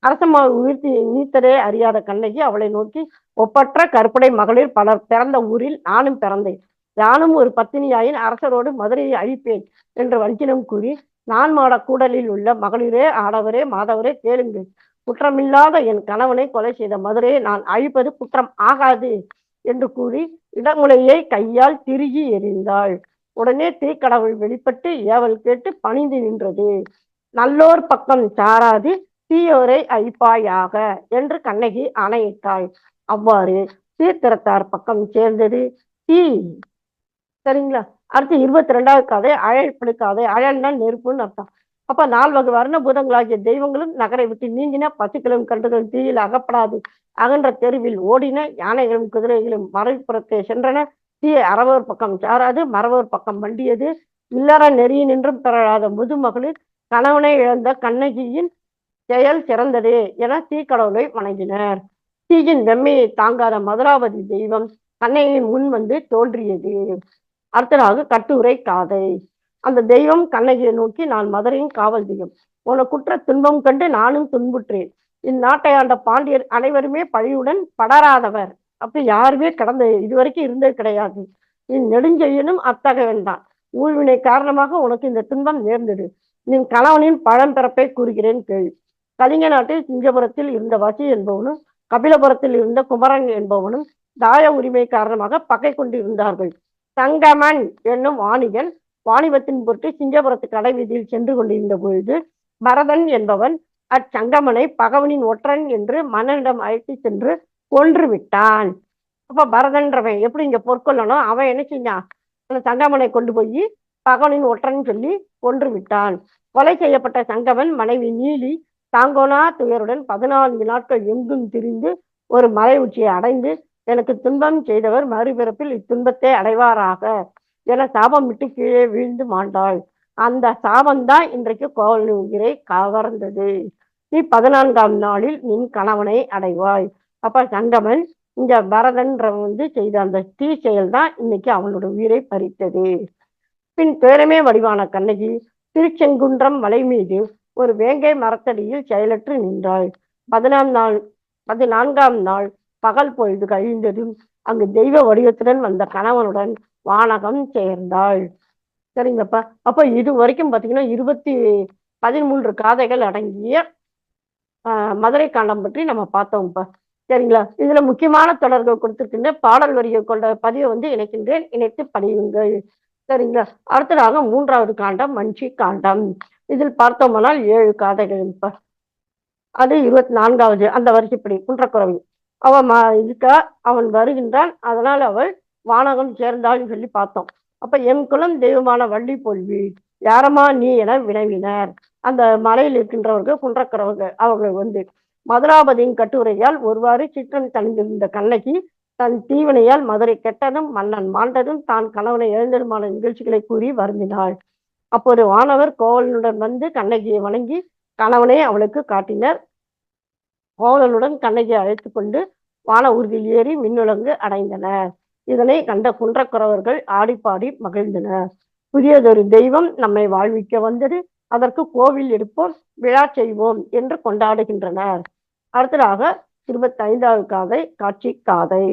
S1: அரசம்மா உயிர்த்தி நீத்தரே அறியாத கண்ணகி அவளை நோக்கி, ஒப்பற்ற கற்புடை மகளிர் பலர் பிறந்த ஊரில் நானும் பிறந்தேன், யானும் ஒரு பத்தினியாயின் அரசரோடு மதுரையை அழிப்பேன் என்று வஞ்சினம் கூறி, நான் மாட கூடலில் உள்ள மகளிரே ஆடவரே மாதவரே கேளுங்கள், குற்றமில்லாத என் கணவனை கொலை செய்த மதுரையை நான் அழிப்பது குற்றம் ஆகாது என்று கூறி இடமுலையை கையால் திருகி எறிந்தாள். உடனே தீக்கடவுள் வெளிப்பட்டு ஏவல் கேட்டு பணிந்து நின்றது. நல்லோர் பக்கம் சாராது தீயோரை அழிப்பாயாக என்று கண்ணகி ஆணையிட்டாள். அவ்வாறு சீர்திறத்தார் பக்கம் சேர்ந்தது தீ. சரிங்களா? அடுத்து 22வது காதை அழற்படு காதை. அழல்னா நெருப்புன்னு அர்த்தம். அப்ப 4 வர்ண பூதங்களாகிய தெய்வங்களும் நகரை விட்டு நீங்கின, பசுக்களும் கன்றுகளும் தீயில் அகப்படாது அகன்ற தெருவில் ஓடின, யானைகளும் குதிரைகளும் மறைப்புறத்தே சென்றன. தீ அறவோர் பக்கம் சாராது மறவோர் பக்கம் மண்டியது. இல்லற நெறியினின்றும் பெறலாத முதுமகளிர் கணவனை இழந்த கண்ணகியின் செயல் சிறந்ததே என தீக்கடவுளை வணங்கினர். தீயின் வெம்மையை தாங்காத மதுராபதி தெய்வம் கண்ணகியின் முன் வந்து தோன்றியது. அடுத்ததாக கட்டுரை காதை. அந்த தெய்வம் கண்ணகியை நோக்கி, நான் மதுரையின் காவல் தெய்வம், உன குற்ற துன்பம் கண்டு நானும் துன்புற்றேன். இந்நாட்டை ஆண்ட பாண்டியர் அனைவருமே பழியுடன் படராதவர், அப்படி யாருமே கடந்த இதுவரைக்கும் இருந்தது கிடையாது. நெடுஞ்செய்யனும் அத்தகையவன் தான். ஊழ்வினை காரணமாக உனக்கு இந்த துன்பம் நேர்ந்தது. நின் கணவனின் பழம்பிறப்பை கூறுகிறேன் கேள்வி. கலிங்க நாட்டில் சிங்கபுரத்தில் இருந்த வசி என்பவனும் கபிலபுரத்தில் இருந்த குமரன் என்பவனும் தாய உரிமை காரணமாக பகை கொண்டிருந்தார்கள். சங்கமன் என்னும் வாணிகன் வாணிபத்தின் பொருட்டு சிங்கபுரத்து கடை வீதியில் சென்று கொண்டிருந்த பொழுது பரதன் என்பவன் அச்சங்கமனை பகவனின் ஒற்றன் என்று மன்னனிடம் அழைத்து சென்று கொன்று விட்டான். அப்ப பரதன்றவன் எப்படி இங்க பொற்கொள்ளணும், அவன் என்ன செஞ்சான், அந்த சங்கமனை கொண்டு போய் பகவனின் ஒற்றன் சொல்லி கொன்று விட்டான். கொலை செய்யப்பட்ட சங்கமன் மனைவி நீலி தாங்கோனா துயருடன் 14 நாட்கள் எங்கும் திரிந்து ஒரு மலை உச்சியை அடைந்து, எனக்கு துன்பம் செய்தவர் மறுபிறப்பில் இத்துன்பத்தை அடைவாராக என சாபம் விட்டு கீழே வீழ்ந்து மாண்டாள். அந்த சாபம்தான் இன்றைக்கு கோவலன் உயிரை கவர்ந்தது. நீ 14ஆம் நாளில் நின் கணவனை அடைவாய். அப்ப சங்கமன் இந்த பரதன்றவன் செய்த அந்த தீ செயல் தான் இன்னைக்கு அவனோட உயிரை பறித்தது. பின் பேரமே வடிவான கண்ணகி திருச்செங்குன்றம் மலை மீது ஒரு வேங்கை மரத்தடியில் செயலற்று நின்றாள். 14ஆம் நாள் பகல் பொழுது கழிந்ததும் அங்கு தெய்வ வடிவத்துடன் வந்த கணவனுடன் வானகம் சேர்ந்தாள். சரிங்கப்பா. அப்ப இது வரைக்கும் பாத்தீங்கன்னா 13 காதைகள் அடங்கிய மதுரை காண்டம் பற்றி நம்ம பார்த்தோம்ப்பா. சரிங்களா? இதுல முக்கியமான தொடர்கள் கொடுத்திருக்கின்ற பாடல் வரியை கொண்ட பதிவை இணைக்கின்றேன், இணைத்து படியுங்கள். சரிங்களா? அடுத்ததாக 3வது காண்டம் வஞ்சி காண்டம். இதில் பார்த்தோம்னால் 7 காதைகள். அது 24வது அந்த வரிசைப்படி குன்றக்குறவை. அவன் இருக்கா, அவன் வருகின்றான், அதனால் அவள் வானகம் சேர்ந்தாள்னு சொல்லி பார்த்தோம். அப்ப எம் குலம் தெய்வமான வள்ளி பொல்வி யாரம்மா நீ என வினவினர் அந்த மலையில் இருக்கின்றவர்கள், குன்றக்கிறவர்கள். அவர்கள் வந்து மதுராபதியின் கட்டுரையால் ஒருவாறு சிற்றம் தணிந்திருந்த கண்ணகி தன் தீவினையால் மதுரை கெட்டதும் மன்னன் மாண்டதும் தான் கணவனை எழுந்ததுமான நிகழ்ச்சிகளை கூறி வருந்தினாள். அப்போது வானவர் கோவலனுடன் வந்து கண்ணகியை வணங்கி கணவனை அவளுக்கு காட்டினர். கோவலனுடன் கண்ணகியை அழைத்து கொண்டு வான ஊர்தியில் ஏறி மின்னுலங்கு அடைந்தனர். இதனை கண்ட குன்றக்குறவர்கள் ஆடிப்பாடி மகிழ்ந்தனர். புதியதொரு தெய்வம் நம்மை வாழ்விக்க வந்தது, அதற்கு கோவில் எடுப்போம், விழா செய்வோம் என்று கொண்டாடுகின்றனர். அடுத்ததாக 25வது காதை காட்சி காதை.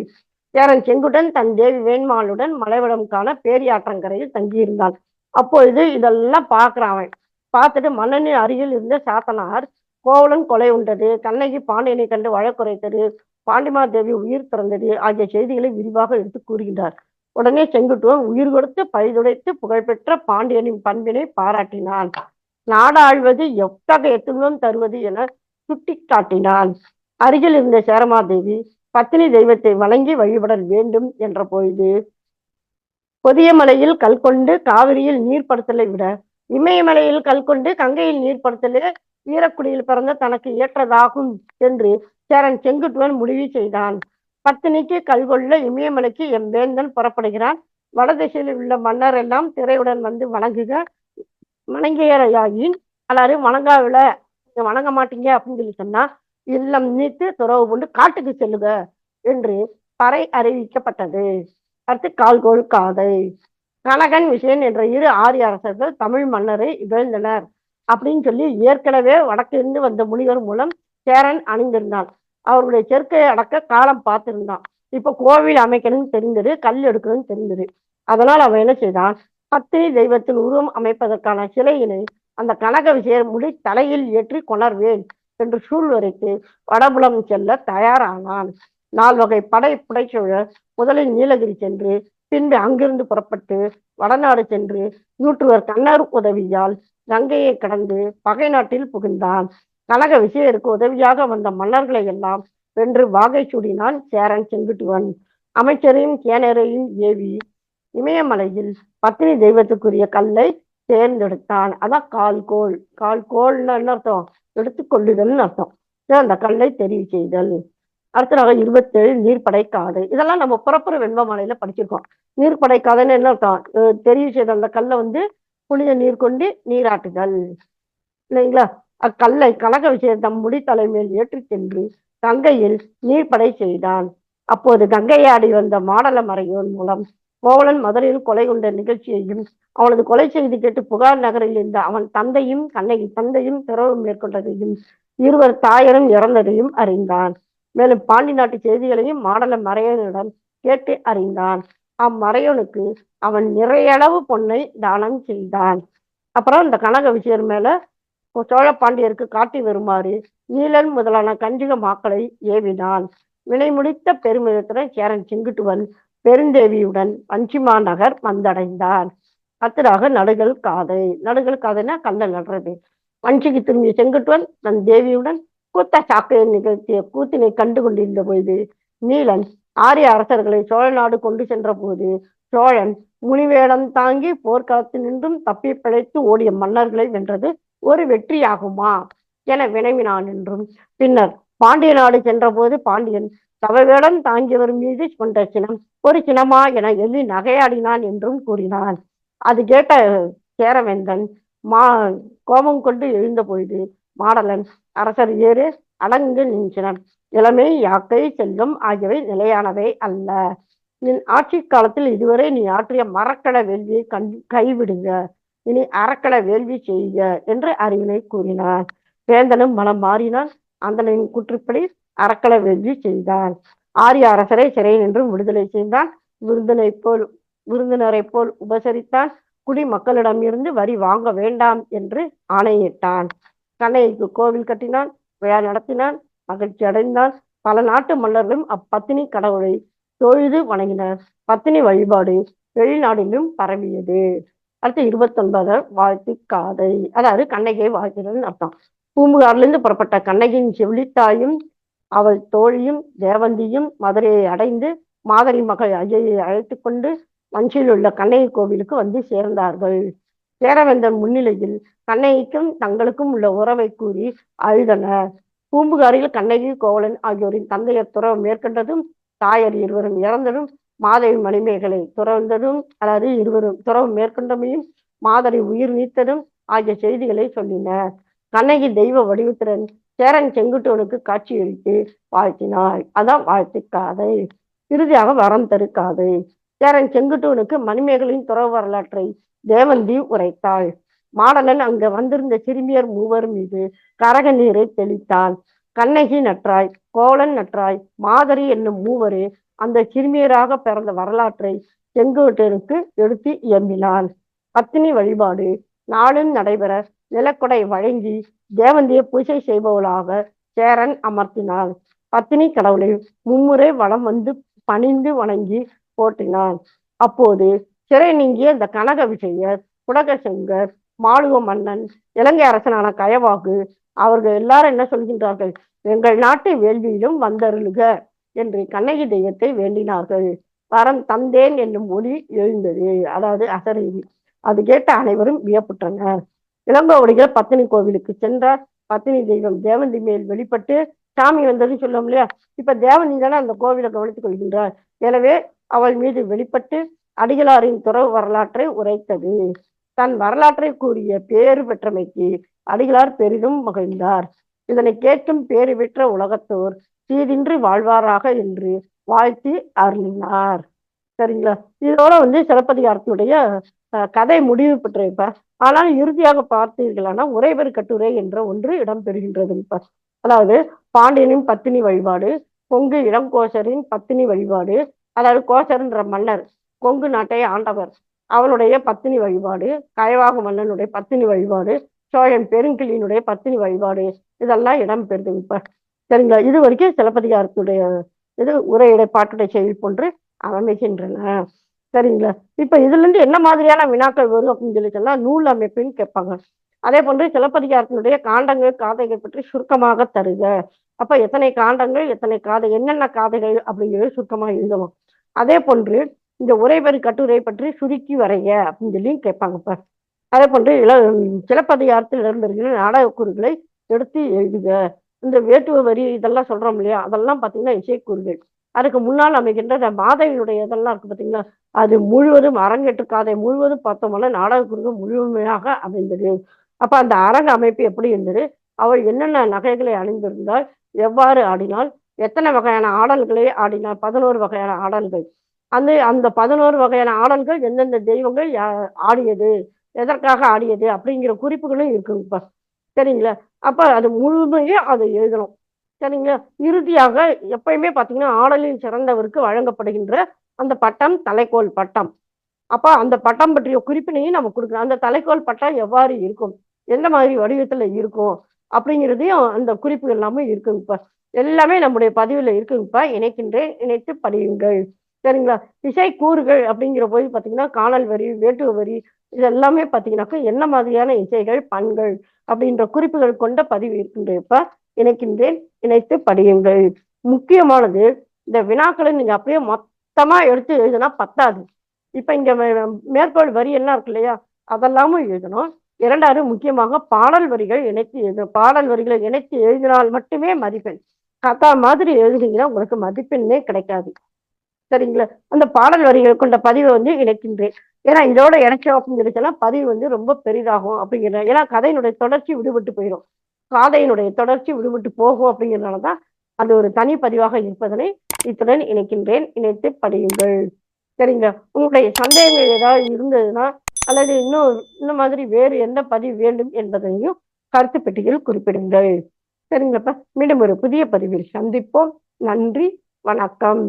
S1: சேரன் செங்குடன் தன் தேவி வேண்மாளுடன் மலைவளம் காண பேரியாற்றங்கரையில் தங்கியிருந்தான். அப்பொழுது இதெல்லாம் பார்க்கிறான். பார்த்துட்டு மன்னனின் அருகில் இருந்த சாத்தனார் கோவலன் கொலை உண்டது, கண்ணகி பாண்டியனை கண்டு வழக்குரைத்தது, பாண்டிமாதேவி உயிர் திறந்தது ஆகிய செய்திகளை விரிவாக எடுத்து கூறுகின்றார். உடனே செங்குட்டுவன் உயிர் கொடுத்து பழிதுடைத்து புகழ்பெற்ற பாண்டியனின் பண்பினை பாராட்டினான். நாடாழ்வது எத்தகைய துன்பம் தருவது என சுட்டி காட்டினான். அருகில் இருந்த சேரமாதேவி பத்தினி தெய்வத்தை வணங்கி வழிபடல் வேண்டும் என்ற பொழுது, பொதியமலையில் கல் கொண்டு காவிரியில் நீர் படுத்தலை விட இமயமலையில் கல் கொண்டு கங்கையில் நீர் படுத்தலே வீரக்குடியில் பிறந்த தனக்கு ஏற்றதாகும் என்று சேரன் செங்குட்டுவன் முடிவு செய்தான். பத்தினிக்கு கல்கொள்ள இமயமலைக்கு எம்பேந்தன் புறப்படுகிறான். வடதிசையில் உள்ள மன்னர் எல்லாம் திரையுடன் வந்து வணங்கியாயின் எல்லாரும் வணங்காவில வணங்க மாட்டீங்க அப்படின்னு சொல்லி சொன்னா, இல்லம் நீத்து துறவு கொண்டு காட்டுக்கு செல்லுக என்று பறை அறிவிக்கப்பட்டது. அடுத்து கால்கோள் காதை. கனகன் விசயன் என்ற இரு ஆரிய அரசர்கள் தமிழ் மன்னரை இகழ்ந்தனர் அப்படின்னு சொல்லி ஏற்கனவே வடக்கிருந்து வந்த முனிவர் மூலம் சேரன் அணிந்திருந்தான். அவருடைய செருக்கையை அடக்க காலம் பார்த்திருந்தான். இப்ப கோவில் அமைக்கணும்னு தெரிந்தது, கல் எடுக்கணும்னு தெரிந்தது. அதனால் அவன் என்ன செய்தான், பத்தினி தெய்வத்தின் உருவம் அமைப்பதற்கான சிலையினை அந்த கனக விசயர் முடி தலையில் ஏற்றி கொணர்வேன் என்று சூழ் வரைத்து வடபுலம் செல்ல தயாரானான். 4 வகை படை புடைச்சூழ முதலில் நீலகிரி சென்று பின்பு அங்கிருந்து புறப்பட்டு வடநாடு சென்று நூற்றுவர் கண்ணர் உதவியால் கங்கையை கடந்து பகை நாட்டில் புகுந்தான். கனக விசயருக்கு உதவியாக வந்த மன்னர்களை எல்லாம் வென்று வாகை சூடினான் சேரன் செங்குட்டுவன். அமைச்சரையும் கேனரையும் ஏவி இமயமலையில் பத்தினி தெய்வத்துக்குரிய கல்லை தேர்ந்தெடுத்தான். அதான் கால்கோள். கால்கோள்னு என்ன அர்த்தம், எடுத்துக்கொள்ளுதல்னு அர்த்தம். அந்த கல்லை தெரிவு செய்தல். அடுத்ததாக 27 நீர்ப்படை காதை. இதெல்லாம் நம்ம புறப்புற வெண்பமாலையில படிச்சிருக்கோம். நீர்ப்படை காதைன்னு என்ன அர்த்தம், தெரிவு செய்த அந்த கல்லை வந்து புனித நீர் கொண்டு நீராட்டுதல் இல்லைங்களா. அக்கல்லை கனக விசயர் தம் முடி தலைமையில் ஏற்றி சென்று கங்கையில் நீர்ப்படை செய்தான். அப்போது கங்கையாடி வந்த மாடல மறையோன் மூலம் கோவலன் மதுரையில் கொலை கொண்ட நிகழ்ச்சியையும் அவனது கொலை செய்து கேட்டு புகார் நகரில் இருந்த அவன் தந்தையும் கண்ணகி தந்தையும் துறவு மேற்கொண்டதையும் இருவர் தாயரும் இறந்ததையும் அறிந்தான். மேலும் பாண்டி நாட்டு செய்திகளையும் மாடல மறையனிடம் கேட்டு அறிந்தான். அம்மறையனுக்கு அவன் நிறையளவு பொன்னை தானம் செய்தான். அப்புறம் இந்த கனக விசயர் மேல சோழ பாண்டியருக்கு காட்டி வருமாறு நீலன் முதலான கஞ்சிக மாக்களை ஏவினான். வினை முடித்த பெருமிதத்துடன் சேரன் செங்குட்டுவன் பெருந்தேவியுடன் வஞ்சிமா நகர் வந்தடைந்தான். அடுத்ததாக நடுகள் காதை. நடுகள் காதைனா கல்ல நடுறது. வஞ்சிக்கு திரும்பிய செங்குட்டுவன் தன் தேவியுடன் கூத்த சாக்கையை நிகழ்த்திய கூத்தினை கண்டு கொண்டிருந்த பொழுது நீலன் ஆரிய அரசர்களை சோழ நாடு கொண்டு சென்ற போது சோழன் முனிவேடம் தாங்கி போர்க்களத்தில் நின்றும் தப்பி பிழைத்து ஓடிய மன்னர்களை வென்றது ஒரு வெற்றியாகுமா என வினவினான் என்றும், பின்னர் பாண்டிய நாடு சென்ற போது பாண்டியன் தவவேடம் தாங்கியவர் மீது கொண்ட சினம் ஒரு சினமா என எள்ளி நகையாடினான் என்றும் கூறினான். அது கேட்ட சேரவேந்தன் கோபம் கொண்டு எழுந்த பொழுது மாடலன் அரசர் ஏறு அடங்கு நின்றனர். இளமை யாக்கை செல்வம் ஆகியவை நிலையானவை அல்ல. நின் ஆட்சி காலத்தில் இதுவரை நீ ஆற்றிய மரக்கட வேள்வியை கைவிடுக, இனி அறக்கட வேள்வி செய்க என்று அறிவினை கூறினார். வேந்தனும் மனம் மாறினான். அந்தனின் குற்றுப்படி அறக்கட வேள்வி செய்தான். ஆரிய அரசரை சிறை நின்றும் விடுதலை செய்தான். விருந்தினரை போல் உபசரித்தான். குடி மக்களிடம் இருந்து வரி வாங்க வேண்டாம் என்று ஆணையிட்டான். கண்ணைக்கு கோவில் கட்டினான், விழா நடத்தினான், மகிழ்ச்சி அடைந்தான். பல நாட்டு மன்னர்களும் அப்பத்தினி கடவுளை தொழுது வணங்கினர். பத்தினி வழிபாடு வெளிநாட்டிலும் பரவியது. அடுத்து 29 வாழ்த்து காதை. அதாவது கண்ணகியை வாழ்த்துதல் அர்த்தம். பூம்புகாரிலிருந்து புறப்பட்ட கண்ணகியின் செவிலித்தாயும் அவள் தோழியும் தேவந்தியும் மதுரையை அடைந்து மாதரி மகள் அஜயை அழைத்து கொண்டு மஞ்சில் உள்ள கண்ணகி கோவிலுக்கு வந்து சேர்ந்தார்கள். சேரவேந்தன் முன்னிலையில் கண்ணகிக்கும் தங்களுக்கும் உள்ள உறவை கூறி அழுதனர். பூம்புகாரில் கண்ணகி கோவலன் ஆகியோரின் தந்தையர் துறவு மேற்கொண்டதும், தாயர் இருவரும் இறந்ததும், மாதவி மணிமேகலை துறந்ததும், அதாவது இருவரும் துறவு மேற்கொண்டமையும், மாதரி உயிர் நீத்ததும் ஆகிய செய்திகளை சொல்லினர். கண்ணகி தெய்வ வடிவத்துடன் சேரன் செங்குட்டுவனுக்கு காட்சியளித்து வாழ்த்தினாள். அதான் வாழ்த்துக்காதை. இறுதியாக வரம் தருக்காதை. சேரன் செங்குட்டுவனுக்கு மணிமேகலின் துறவு வரலாற்றை தேவந்தி உரைத்தாள். மாடலன் அங்கு வந்திருந்த சிறுமியர் மூவர் மீது கரக நீரை தெளித்தான். கண்ணகி நற்றாய், கோவலன் நற்றாய், மாதரி என்னும் மூவரே அந்த சிறுமியராக பிறந்த வரலாற்றை செங்குட்டுவனுக்கு எடுத்து இயம்பினான். பத்தினி வழிபாடு நாளும் நடைபெற நிலக்கொடை வழங்கி தேவந்தியை பூஜை செய்பவளாக சேரன் அமர்த்தினான். பத்தினி கடவுளை மும்முறை வளம் வந்து பணிந்து வணங்கி போற்றினான். அப்போது சிறை நீங்கிய இந்த கனக விஜயர், குடகசங்கர், மாளுவ மன்னன், இலங்கை அரசனான கயவாகு அவர்கள் எல்லாரும் என்ன சொல்கின்றார்கள்? எங்கள் நாட்டு வேள்வியிலும் வந்தருளுக என்று கண்ணகி தெய்வத்தை வேண்டினார்கள். வரம் தந்தேன் என்னும் ஒளி எழுந்தது, அதாவது அசரீரி. அது கேட்ட அனைவரும் வியப்புற்றனர். இளங்கோவடிகள் பத்தினி கோவிலுக்கு சென்றார். பத்தினி தெய்வம் தேவந்தி மேல் வெளிப்பட்டு சாமி வந்ததுன்னு சொல்லும் இல்லையா, இப்ப தேவந்தி தானே அந்த கோவிலை கவனித்துக் கொள்கின்றார். எனவே அவள் மீது வெளிப்பட்டு அடிகளாரின் துறவு வரலாற்றை உரைத்தது. தன் வரலாற்றை கூறிய பேறு பெற்றமைக்கு அடிகளார் பெரிதும் மகிழ்ந்தார். இதனை கேட்கும் பேறு பெற்ற உலகத்தோர் தீதின்றி வாழ்வாராக என்று வாழ்த்தி அருளினார். சரிங்களா? இதோட சிலப்பதிகாரத்தினுடைய கதை முடிவு பெற்றிருப்ப. ஆனால் இறுதியாக பார்த்தீர்களானா உரைபெரு கட்டுரை என்ற ஒன்று இடம்பெறுகின்றது. அதாவது பாண்டியனின் பத்தினி வழிபாடு, கொங்கு இளங்கோசரின் பத்தினி வழிபாடு, அதாவது கோசர் என்ற மன்னர் கொங்கு நாட்டை ஆண்டவர், அவனுடைய பத்தினி வழிபாடு, கயவாகு மன்னனுடைய பத்தினி வழிபாடு, சோழன் பெருங்கிளியினுடைய பத்தினி வழிபாடு, இதெல்லாம் இடம்பெறுது. இப்ப சரிங்களா? இது வரைக்கும் சிலப்பதிகாரத்துடைய இது உரையிடை பாட்டுடை செயல் போன்று அமைகின்றன. சரிங்களா? இப்ப இதுல இருந்து என்ன மாதிரியான வினாக்கள் வரும் அப்படின்னு சொல்லி சொன்னா, நூல் அமைப்புன்னு கேட்பாங்க. அதே போன்று சிலப்பதிகாரத்தினுடைய காண்டங்கள் காதைகள் பற்றி சுருக்கமாக தருக. அப்ப எத்தனை காண்டங்கள், எத்தனை காதை, என்னென்ன காதைகள் அப்படிங்கிறது சுருக்கமாக எழுதணும். அதே போன்று இந்த உரைபெரு கட்டுரை பற்றி சுருக்கி வரைய அப்படின்னு சொல்லி கேட்பாங்க. இப்ப அதே போன்று சிலப்பதிகாரத்தில் இடம்பெறுகிற நாடக கூறுகளை எடுத்து எழுதுக. இந்த வேட்டுவ வரி இதெல்லாம் சொல்றோம் இல்லையா, அதெல்லாம் பார்த்தீங்கன்னா இசைக்கூறுகள். அதுக்கு முன்னால் அமைகின்ற இந்த மாதவியுடைய இதெல்லாம் இருக்கு பார்த்தீங்களா, அது முழுவதும் அரங்கேற்று காதை முழுவதும் பார்த்தோம்னா நாடக கூறுகள் முழுமையாக அமைந்தது. அப்ப அந்த அரங்க அமைப்பு எப்படி இருந்தது, அவள் என்னென்ன நகைகளை அணிந்திருந்தால், எவ்வாறு ஆடினாள், எத்தனை வகையான ஆடல்களை ஆடினாள், 11 வகையான ஆடல்கள். அந்த 11 வகையான ஆடல்கள் எந்தெந்த தெய்வங்கள் ஆடியது, எதற்காக ஆடியது அப்படிங்கிற குறிப்புகளும் இருக்குங்கப்பா. சரிங்களா? அப்ப அது முழுமையே அதை எழுதணும். சரிங்களா? இறுதியாக எப்பயுமே பார்த்தீங்கன்னா ஆடலில் சிறந்தவருக்கு வழங்கப்படுகின்ற அந்த பட்டம் தலைக்கோல் பட்டம். அப்ப அந்த பட்டம் பற்றிய குறிப்பினையும் நம்ம கொடுக்கணும். அந்த தலைக்கோல் பட்டம் எவ்வாறு இருக்கும், எந்த மாதிரி வடிவத்துல இருக்கும் அப்படிங்கிறதையும் அந்த குறிப்புகள் எல்லாமே இருக்குங்கப்பா. எல்லாமே நம்முடைய பதிவுல இருக்குங்கப்பா. இணைக்கின்றேன், இணைத்து படியுங்கள். சரிங்களா? இசை கூறுகள் அப்படிங்கிற போது பார்த்தீங்கன்னா காணல் வரி, வேட்டுவ வரி, இது எல்லாமே பார்த்தீங்கன்னாக்கா என்ன மாதிரியான இசைகள், பண்கள் அப்படின்ற குறிப்புகள் கொண்ட பதிவு இருக்கின்றப்ப இணைக்கின்றேன், இணைத்து படியுங்கள். முக்கியமானது இந்த வினாக்களை நீங்க அப்படியே மொத்தமா எடுத்து எழுதுனா பத்தாது. இப்ப இங்க மேற்கோள் வரி எல்லாம் இருக்கு இல்லையா, அதெல்லாமும் எழுதணும். இரண்டாவது முக்கியமாக பாடல் வரிகள் இணைத்து எழுதணும். பாடல் வரிகளை இணைத்து எழுதினால் மட்டுமே மதிப்பெண். கதா மாதிரி எழுதுனீங்கன்னா உங்களுக்கு மதிப்பெண்ணே கிடைக்காது. சரிங்களா? அந்த பாடல் வரிகள் கொண்ட பதிவை இணைக்கின்றேன். ஏன்னா இதோட இணைச்சோம் அப்படின்னு பதிவு ரொம்ப பெரிதாகும் அப்படிங்கிற, ஏன்னா கதையினுடைய தொடர்ச்சி விடுபட்டு போயிடும், காதையினுடைய தொடர்ச்சி விடுபட்டு போகும் அப்படிங்கிறதுனாலதான் அது ஒரு தனி பதிவாக இருப்பதனை இத்துடன் இணைக்கின்றேன், இணைத்து படியுங்கள். சரிங்களா? உங்களுடைய சந்தேகங்கள் ஏதாவது இருந்ததுன்னா அல்லது இந்த மாதிரி வேறு எந்த பதிவு வேண்டும் என்பதையும் கருத்து பெட்டியில் குறிப்பிடுங்கள். சரிங்களாப்பா? மீண்டும் ஒரு புதிய பதிவில் சந்திப்போம். நன்றி, வணக்கம்.